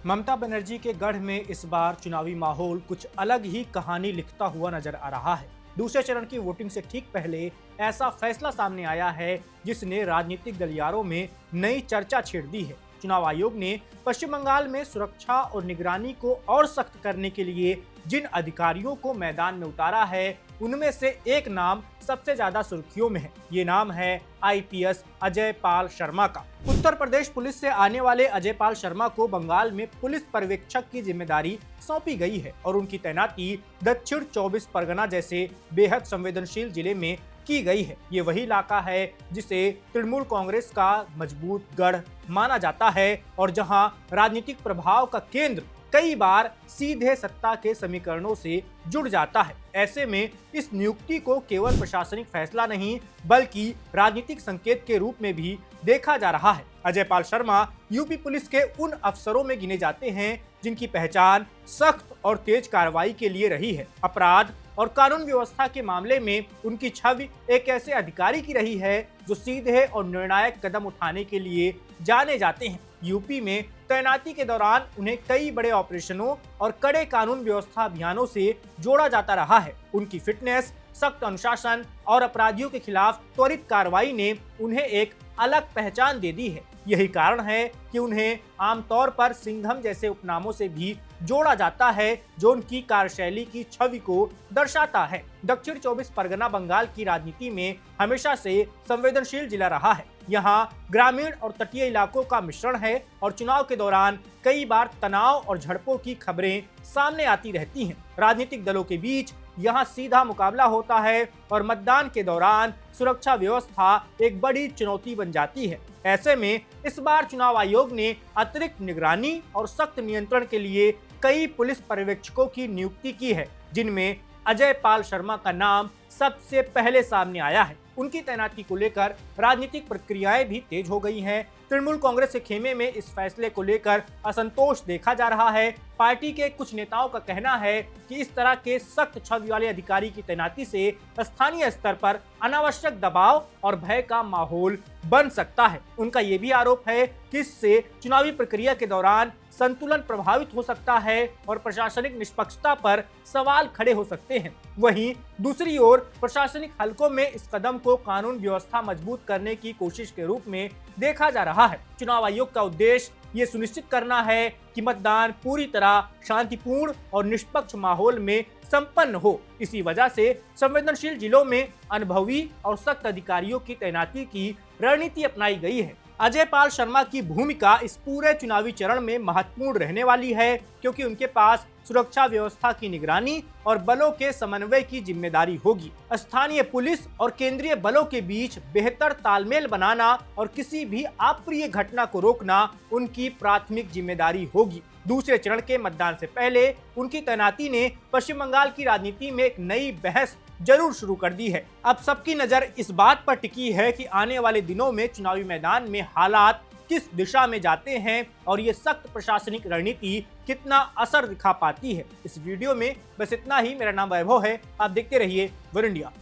ममता बनर्जी के गढ़ में इस बार चुनावी माहौल कुछ अलग ही कहानी लिखता हुआ नजर आ रहा है। दूसरे चरण की वोटिंग से ठीक पहले ऐसा फैसला सामने आया है जिसने राजनीतिक गलियारों में नई चर्चा छेड़ दी है। चुनाव आयोग ने पश्चिम बंगाल में सुरक्षा और निगरानी को और सख्त करने के लिए जिन अधिकारियों को मैदान में उतारा है, उनमें से एक नाम सबसे ज्यादा सुर्खियों में है। ये नाम है आईपीएस अजय पाल शर्मा का। उत्तर प्रदेश पुलिस से आने वाले अजय पाल शर्मा को बंगाल में पुलिस पर्यवेक्षक की जिम्मेदारी सौंपी गई है और उनकी तैनाती दक्षिण 24 परगना जैसे बेहद संवेदनशील जिले में की गई है। ये वही इलाका है जिसे तृणमूल कांग्रेस का मजबूत गढ़ माना जाता है और जहां राजनीतिक प्रभाव का केंद्र कई बार सीधे सत्ता के समीकरणों से जुड़ जाता है। ऐसे में इस नियुक्ति को केवल प्रशासनिक फैसला नहीं बल्कि राजनीतिक संकेत के रूप में भी देखा जा रहा है। अजय पाल शर्मा यूपी पुलिस के उन अफसरों में गिने जाते हैं जिनकी पहचान सख्त और तेज कार्रवाई के लिए रही है। अपराध और कानून व्यवस्था के मामले में उनकी छवि एक ऐसे अधिकारी की रही है जो सीधे और निर्णायक कदम उठाने के लिए जाने जाते हैं। यूपी में तैनाती के दौरान उन्हें कई बड़े ऑपरेशनों और कड़े कानून व्यवस्था अभियानों से जोड़ा जाता रहा है। उनकी फिटनेस, सख्त अनुशासन और अपराधियों के खिलाफ त्वरित कार्रवाई ने उन्हें एक अलग पहचान दे दी है। यही कारण है कि उन्हें आमतौर पर सिंघम जैसे उपनामों से भी जोड़ा जाता है जो उनकी कार्यशैली की छवि को दर्शाता है। दक्षिण 24 परगना बंगाल की राजनीति में हमेशा से संवेदनशील जिला रहा है। यहाँ ग्रामीण और तटीय इलाकों का मिश्रण है और चुनाव के दौरान कई बार तनाव और झड़पों की खबरें सामने आती रहती हैं। राजनीतिक दलों के बीच यहाँ सीधा मुकाबला होता है और मतदान के दौरान सुरक्षा व्यवस्था एक बड़ी चुनौती बन जाती है। ऐसे में इस बार चुनाव आयोग ने अतिरिक्त निगरानी और सख्त नियंत्रण के लिए कई पुलिस पर्यवेक्षकों की नियुक्ति की है, जिनमें अजय पाल शर्मा का नाम सबसे पहले सामने आया है। उनकी तैनाती को लेकर राजनीतिक प्रक्रियाएं भी तेज हो गई हैं। तृणमूल कांग्रेस के खेमे में इस फैसले को लेकर असंतोष देखा जा रहा है। पार्टी के कुछ नेताओं का कहना है कि इस तरह के सख्त छवि वाले अधिकारी की तैनाती से स्थानीय स्तर पर अनावश्यक दबाव और भय का माहौल बन सकता है। उनका ये भी आरोप है कि इससे चुनावी प्रक्रिया के दौरान संतुलन प्रभावित हो सकता है और प्रशासनिक निष्पक्षता पर सवाल खड़े हो सकते हैं। वहीं दूसरी ओर प्रशासनिक हलकों में इस कदम को कानून व्यवस्था मजबूत करने की कोशिश के रूप में देखा जा रहा है। चुनाव आयोग का उद्देश्य ये सुनिश्चित करना है कि मतदान पूरी तरह शांतिपूर्ण और निष्पक्ष माहौल में संपन्न हो। इसी वजह से संवेदनशील जिलों में अनुभवी और सख्त अधिकारियों की तैनाती की रणनीति अपनाई गई है। अजय पाल शर्मा की भूमिका इस पूरे चुनावी चरण में महत्वपूर्ण रहने वाली है क्योंकि उनके पास सुरक्षा व्यवस्था की निगरानी और बलों के समन्वय की जिम्मेदारी होगी। स्थानीय पुलिस और केंद्रीय बलों के बीच बेहतर तालमेल बनाना और किसी भी अप्रिय घटना को रोकना उनकी प्राथमिक जिम्मेदारी होगी। दूसरे चरण के मतदान से पहले उनकी तैनाती ने पश्चिम बंगाल की राजनीति में एक नई बहस जरूर शुरू कर दी है। अब सबकी नजर इस बात पर टिकी है कि आने वाले दिनों में चुनावी मैदान में हालात किस दिशा में जाते हैं और ये सख्त प्रशासनिक रणनीति कितना असर दिखा पाती है। इस वीडियो में बस इतना ही। मेरा नाम वैभव है, आप देखते रहिए one India.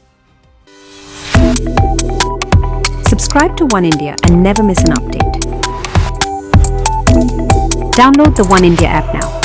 Subscribe to One India and never miss an update. Download the One India app now.